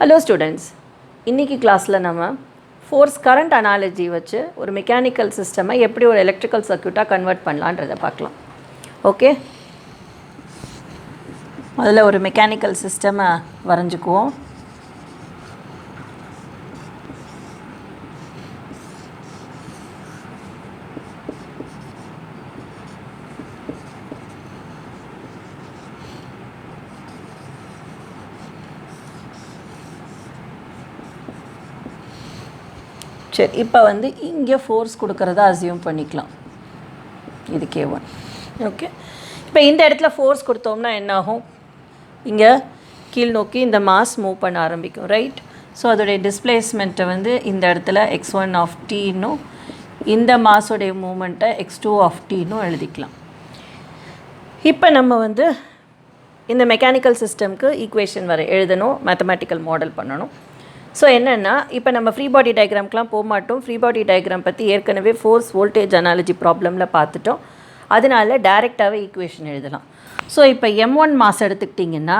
Hello students, இன்றைக்கி கிளாஸில் நம்ம ஃபோர்ஸ் கரண்ட் அனாலஜி வச்சு ஒரு மெக்கானிக்கல் சிஸ்டமை எப்படி ஒரு எலக்ட்ரிக்கல் சர்க்யூட்டாக கன்வெர்ட் பண்ணலான்றதை பார்க்கலாம். ஓகே, முதல்ல ஒரு மெக்கானிக்கல் சிஸ்டமை வரைஞ்சிக்குவோம். சரி, இப்போ இங்கே ஃபோர்ஸ் கொடுக்குறதா அசியூம் பண்ணிக்கலாம். இது K1. ஓகே, இப்போ இந்த இடத்துல ஃபோர்ஸ் கொடுத்தோம்னா என்னாகும்? இங்கே கீழ் நோக்கி இந்த மாஸ் மூவ் பண்ண ஆரம்பிக்கும், ரைட்? ஸோ அதோடைய டிஸ்பிளேஸ்மெண்ட்டை இந்த இடத்துல x1 ஆஃப் t-ன்னும் இந்த மாஸோடைய மூமெண்ட்டை x2 ஆஃப் t-ன்னும் எழுதிக்கலாம். இப்போ நம்ம இந்த மெக்கானிக்கல் சிஸ்டம்க்கு ஈக்குவேஷன் எழுதணும், மேத்தமேட்டிக்கல் மாடல் பண்ணணும். ஸோ என்னென்னா, இப்போ நம்ம ஃப்ரீ பாடி டயக்ராம்க்கெலாம் போக மாட்டோம். ஃப்ரீ பாடி டயக்ராம் பற்றி ஏற்கனவே ஃபோர்ஸ் வோல்டேஜ் அனாலஜி ப்ராப்ளமில் பார்த்துட்டோம். அதனால டைரெக்டாகவே ஈக்குவேஷன் எழுதலாம். ஸோ இப்போ M1 மாஸ் எடுத்துக்கிட்டிங்கன்னா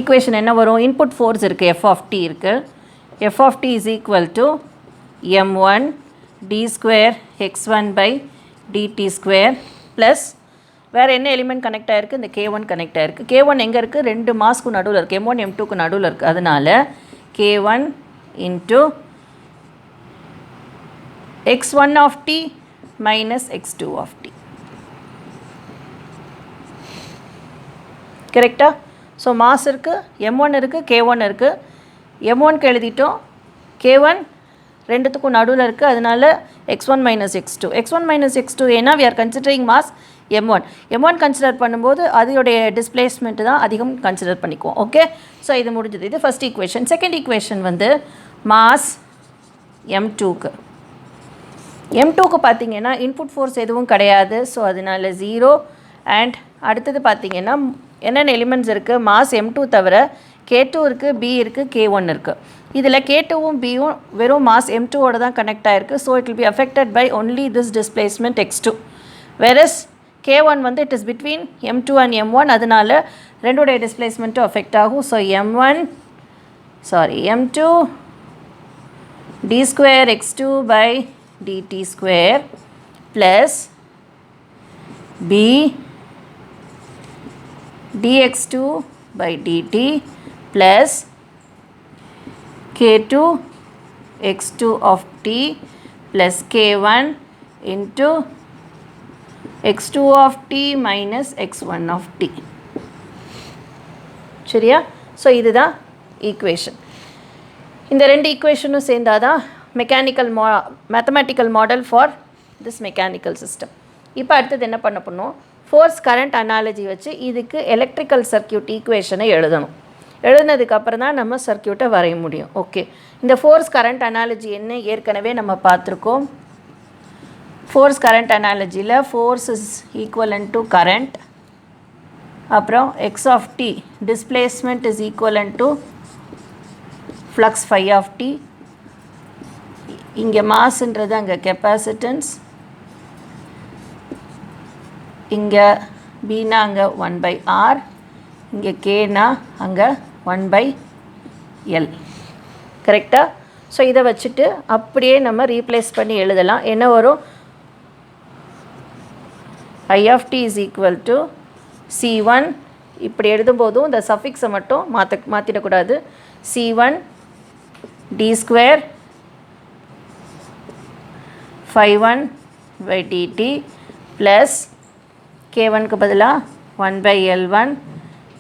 ஈக்குவேஷன் என்ன வரும்? இன்புட் ஃபோர்ஸ் இருக்குது, F ஆஃப் T இருக்குது. F of T is equal to M1 d square x1 by dt square plus வேறு என்ன எலிமெண்ட் கனெக்ட் ஆகிருக்கு? இந்த K1 கனெக்ட் ஆகிருக்கு. K1 எங்கே இருக்குது? ரெண்டு மாஸ்க்கு நடுவில் இருக்குது, M1 M2க்கு நடுவில் இருக்குது. அதனால் K1 into x1 of T minus x2 of T. கரெக்டாக? ஸோ மாஸ் இருக்குது, M1 இருக்குது, K1 இருக்குது. M1க்கு எழுதிட்டோம், K1 ரெண்டுத்துக்கும் நடுவில் இருக்குது. அதனால் x1 minus x2. x1 minus x2 ஏன்னா we are considering mass M1 consider பண்ணும்போது அதோடைய டிஸ்பிளேஸ்மெண்ட்டு தான் அதிகம் கன்சிடர் பண்ணிக்குவோம். ஓகே, ஸோ இது முடிஞ்சது. இது first equation. Second equation mass M2க்கு பார்த்தீங்கன்னா இன்புட் ஃபோர்ஸ் எதுவும் கிடையாது. ஸோ அதனால் 0. அண்ட் அடுத்தது பார்த்தீங்கன்னா என்னென்ன எலிமெண்ட்ஸ் இருக்குது? மாஸ் M2 தவிர K2 இருக்குது, B இருக்குது, K1 இருக்குது. இதில் K2வும் Bயும் வெறும் மாஸ் M2ஓட தான் கனெக்ட் ஆகிருக்கு. So it will be affected by only this displacement x2. Versus K1 it is between M2 and M1. அதனால் ரெண்டுடைய டிஸ்பிளேஸ்மெண்ட்டும் அஃபெக்ட் ஆகும். So M2 d square x2 by dt square plus B dx2 by dt plus K2 x2 of t plus K1 into x2 of t minus x1 of t. சரியா? So இதுதான் equation. இந்த ரெண்டு ஈக்குவேஷனும் சேர்ந்தாதான் mathematical model for this mechanical system. இப்போ அடுத்தது என்ன பண்ண போகிறோம்? ஃபோர்ஸ் கரண்ட் அனாலஜி வச்சு இதுக்கு எலக்ட்ரிக்கல் சர்க்யூட் ஈக்குவேஷனை எழுதணும். எழுதுனதுக்கப்புறம் தான் நம்ம சர்க்யூட்டை வரைய முடியும். ஓகே, இந்த ஃபோர்ஸ் கரண்ட் அனாலஜி என்ன ஏற்கனவே நம்ம பார்த்துருக்கோம். ஃபோர்ஸ் கரண்ட் அனாலஜியில் force is equivalent to current, அப்புறம் x of t displacement is equivalent to flux phi of t. இங்கே மாஸ்ன்றது அங்கே கெப்பாசிட்டன்ஸ், இங்கே பீனா அங்கே 1/r, இங்கே கேனா அங்கே 1/l. கரெக்டாக? ஸோ இதை வச்சுட்டு அப்படியே நம்ம ரீப்ளேஸ் பண்ணி எழுதலாம். என்ன வரும்? I of t is equal to C1. இப்படி எழுதும்போதும் இந்த சஃபிக்ஸை மட்டும் மாற்றிடக்கூடாது. C1 d square phi1 by dt plus K1க்கு பதிலாக 1/L1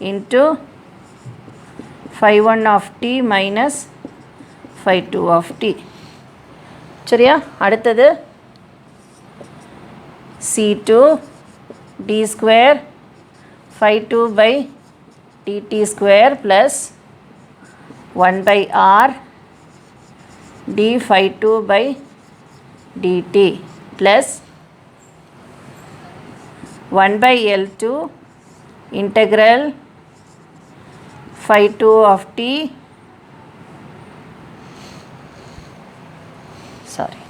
into phi1 of t minus phi2 of t. சரியா? அடுத்தது C2 d square phi2 by dt square plus 1/r d phi2 by dt plus 1/L2 integral phi2 of t, sorry,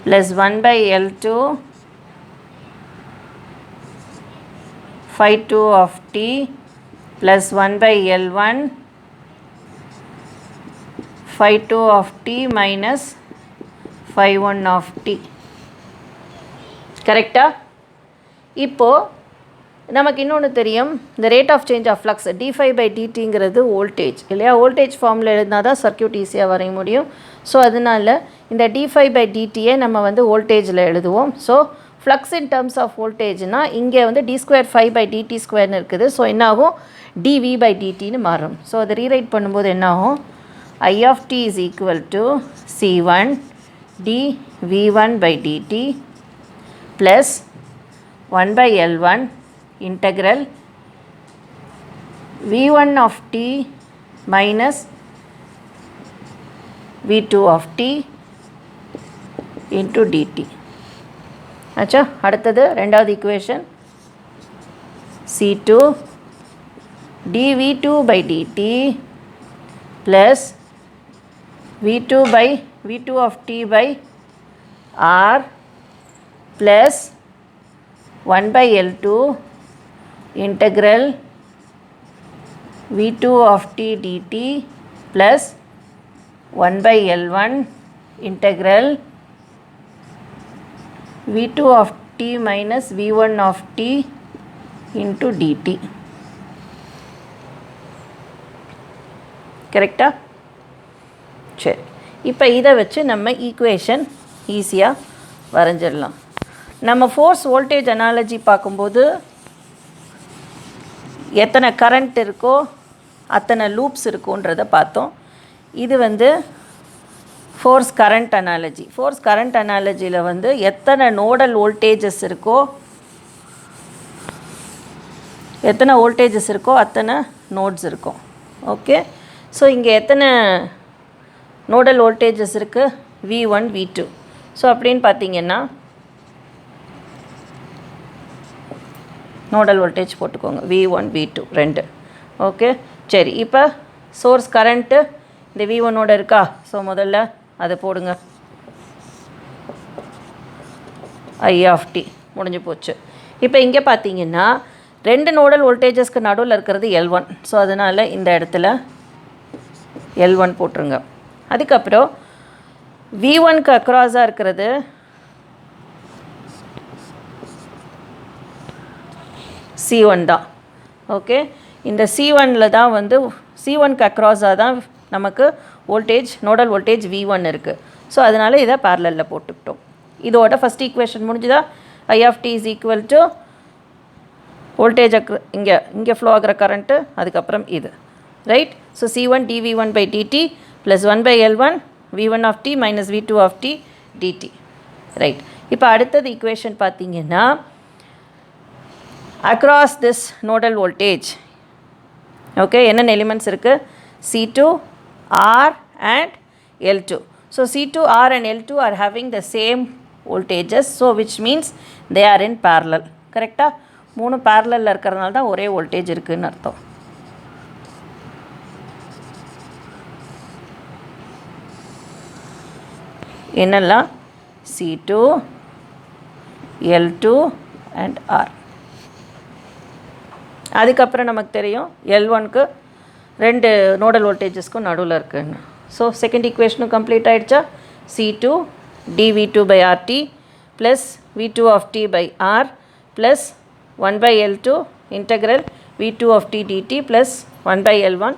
plus 1 by L2 phi 2 of t plus 1 by L1 phi 2 of t minus phi 1 of t. கரெக்டா? இப்போது நமக்கு இன்னொன்று தெரியும், இந்த rate of change of flux d5 by dtங்கிறது voltage இல்லையா? Voltage ஃபார்மில் எழுதினால் தான் சர்க்யூட் ஈஸியாக வரைய முடியும். ஸோ அதனால் இந்த d5 by dtயை நம்ம வந்து வோல்டேஜில் எழுதுவோம். So flux in terms of வோல்டேஜ்னால் இங்கே வந்து d ஸ்கொயர் 5 by dt ஸ்கொயர்னு இருக்குது. ஸோ என்னாகும்? dv by dtன்னு மாறும். ஸோ அதை ரீரைட் பண்ணும்போது என்னாகும்? I of t is equal to C1 dv1 by dt plus 1 by L1 integral v1 of t minus v2 of t into dt. ஆச்சா? அடுத்தது ரெண்டாவது equation C2 dv2 by dt plus v2 of t by r plus 1 by L2 integral v2 of t dt plus 1 by L1 integral v2 of t minus v1 of t into dt. கரெக்டா? சரி, இப்போ இதை வச்சு நம்ம equation ஈஸியாக வரைஞ்சிடலாம். நம்ம force voltage analogy பார்க்கும்போது எத்தனை கரண்ட் இருக்கோ அத்தனை லூப்ஸ் இருக்குன்றதை பார்த்தோம். இது வந்து force current analogy. Force current அனாலஜியில் வந்து எத்தனை நோடல் வோல்டேஜஸ் இருக்கோ அத்தனை நோட்ஸ் இருக்கும். ஓகே, ஸோ இங்கே எத்தனை நோடல் வோல்டேஜஸ் இருக்குது? V1 V2. ஸோ அப்படின்னு பார்த்தீங்கன்னா நோடல் வோல்டேஜ் போட்டுக்கோங்க, V1 V2 ரெண்டு. ஓகே, சரி, இப்போ சோர்ஸ் கரண்ட்டு இந்த V1ஓட இருக்கா? ஸோ முதல்ல அதை போடுங்க, I of t முடிஞ்சு போச்சு. இப்போ இங்கே பார்த்தீங்கன்னா ரெண்டு நோடல் வோல்டேஜஸ்க்கு நடுவில் இருக்கிறது L1. ஸோ அதனால் இந்த இடத்துல L1 போட்டுருங்க. அதுக்கப்புறம் V1க்கு அக்ராஸாக இருக்கிறது C1 தான். ஓகே, இந்த C1ல் தான் வந்து C1க்கு அக்ராஸாக தான் நமக்கு வோல்டேஜ் நோடல் வோல்டேஜ் V1 இருக்குது. ஸோ அதனால் இதை பேரலலில் போட்டுக்கிட்டோம். இதோட ஃபஸ்ட் ஈக்குவேஷன் முடிஞ்சுதா? I of t is equal to voltage இங்கே ஃப்ளோ ஆகிற கரண்ட்டு, அதுக்கப்புறம் இது, right? So C1 dv1 by dt plus 1 by L1 v1 of t minus v2 of t dt, right? இப்போ அடுத்தது ஈக்குவேஷன் பார்த்தீங்கன்னா across this nodal voltage, okay, என்னென்ன elements இருக்குது? C2, R and L2. So C2, R and L2 are having the same voltages, so which means they are in parallel. கரெக்டாக? மூணு பேரலில் இருக்கிறதுனால தான் ஒரே வோல்டேஜ் இருக்குதுன்னு அர்த்தம். என்னெல்லாம்? C2, L2 and R. அதுக்கப்புறம் நமக்கு தெரியும் L1க்கு ரெண்டு நோடல் வோல்டேஜஸ்க்கும் நடுவில் இருக்குன்னு. ஸோ செகண்ட் ஈக்குவேஷனும் கம்ப்ளீட் ஆகிடுச்சா? C2 dv2 by rt plus v2 of t by r plus 1 by L2 integral v2 of t dt plus 1 by L1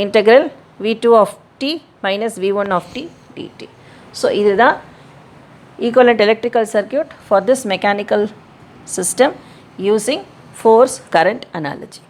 integral v2 of t minus v1 of t dt. So இதுதான் equivalent electrical circuit for this mechanical system using force current analogy.